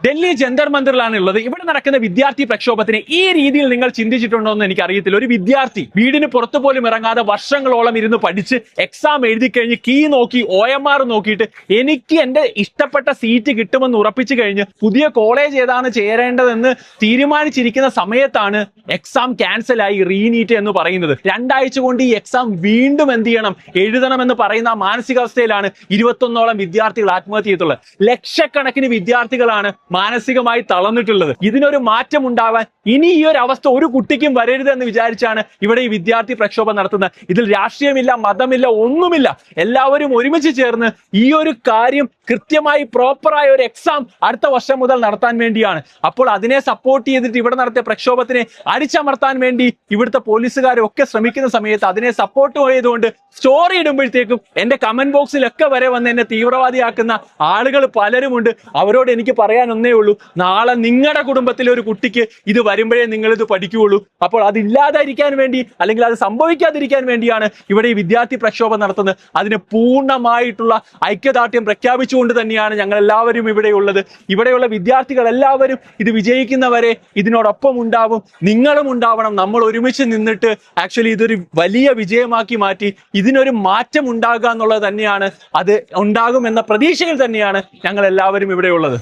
ഡൽഹി ജന്തർ മന്ദിറിലാണ് ഉള്ളത്. ഇവിടെ നടക്കുന്ന വിദ്യാർത്ഥി പ്രക്ഷോഭത്തിന് ഈ രീതിയിൽ നിങ്ങൾ ചിന്തിച്ചിട്ടുണ്ടോ എന്ന് എനിക്ക് അറിയത്തില്ല. ഒരു വിദ്യാർത്ഥി വീടിന് പുറത്തു പോലും ഇറങ്ങാതെ വർഷങ്ങളോളം ഇരുന്ന് പഠിച്ച് എക്സാം എഴുതി കഴിഞ്ഞ് കീ നോക്കി OMR നോക്കിയിട്ട് എനിക്ക് എന്റെ ഇഷ്ടപ്പെട്ട സീറ്റ് കിട്ടുമെന്ന് ഉറപ്പിച്ചു കഴിഞ്ഞ് പുതിയ കോളേജ് ഏതാണ് ചേരേണ്ടതെന്ന് തീരുമാനിച്ചിരിക്കുന്ന സമയത്താണ് എക്സാം ക്യാൻസൽ ആയി റീനീറ്റ് എന്ന് പറയുന്നത്. 2 ആഴ്ച കൊണ്ട് ഈ എക്സാം വീണ്ടും എന്ത് ചെയ്യണം, എഴുതണമെന്ന് പറയുന്ന മാനസികാവസ്ഥയിലാണ് 21ഓളം വിദ്യാർത്ഥികൾ ആത്മഹത്യ ചെയ്തിട്ടുള്ളത്. ലക്ഷക്കണക്കിന് വിദ്യാർത്ഥികളാണ് മാനസികമായി തളർന്നിട്ടുള്ളത്. ഇതിനൊരു മാറ്റം ഉണ്ടാവാൻ ഇനി ഈ ഒരു അവസ്ഥ ഒരു കുട്ടിക്കും വരരുത് എന്ന് വിചാരിച്ചാണ് ഇവിടെ ഈ വിദ്യാർത്ഥി പ്രക്ഷോഭം നടത്തുന്നത്. ഇതിൽ രാഷ്ട്രീയമില്ല, മതമില്ല, ഒന്നുമില്ല. എല്ലാവരും ഒരുമിച്ച് ചേർന്ന് ഈ ഒരു കാര്യം കൃത്യമായി പ്രോപ്പറായ ഒരു എക്സാം അടുത്ത വർഷം മുതൽ നടത്താൻ വേണ്ടിയാണ്. അപ്പോൾ അതിനെ സപ്പോർട്ട് ചെയ്തിട്ട് ഇവിടെ നടത്തിയ പ്രക്ഷോഭത്തിനെ അടിച്ചമർത്താൻ വേണ്ടി ഇവിടുത്തെ പോലീസുകാരൊക്കെ ശ്രമിക്കുന്ന സമയത്ത് അതിനെ സപ്പോർട്ട് ചെയ്തുകൊണ്ട് സ്റ്റോറി ഇടുമ്പോഴത്തേക്കും എന്റെ കമന്റ് ബോക്സിലൊക്കെ വരെ വന്ന് എന്നെ തീവ്രവാദിയാക്കുന്ന ആളുകൾ പലരുമുണ്ട്. അവരോട് എനിക്ക് പറയാൻ ഒന്നേ ഉള്ളൂ, നാളെ നിങ്ങളുടെ കുടുംബത്തിലെ ഒരു കുട്ടിക്ക് ഇത് വരുമ്പോഴേ നിങ്ങൾ ഇത് പഠിക്കുകയുള്ളൂ. അപ്പോൾ അതില്ലാതിരിക്കാൻ വേണ്ടി അല്ലെങ്കിൽ അത് സംഭവിക്കാതിരിക്കാൻ വേണ്ടിയാണ് ഇവിടെ ഈ വിദ്യാർത്ഥി പ്രക്ഷോഭം നടത്തുന്നത്. അതിന് പൂർണ്ണമായിട്ടുള്ള ഐക്യദാർഢ്യം പ്രഖ്യാപിച്ചുകൊണ്ട് തന്നെയാണ് ഞങ്ങൾ എല്ലാവരും ഇവിടെയുള്ളത്. ഇവിടെയുള്ള വിദ്യാർത്ഥികൾ എല്ലാവരും ഇത് വിജയിക്കുന്നവരെ ഇതിനോടൊപ്പം ഉണ്ടാവും. നിങ്ങളും ഉണ്ടാവണം. നമ്മൾ ഒരുമിച്ച് നിന്നിട്ട് ആക്ച്വലി ഇതൊരു വലിയ വിജയമാക്കി മാറ്റി ഇതിനൊരു മാറ്റം ഉണ്ടാകുക എന്നുള്ളത് തന്നെയാണ്. അത് ഉണ്ടാകും എന്ന പ്രതീക്ഷയിൽ തന്നെയാണ് ഞങ്ങൾ എല്ലാവരും ഇവിടെയുള്ളത്.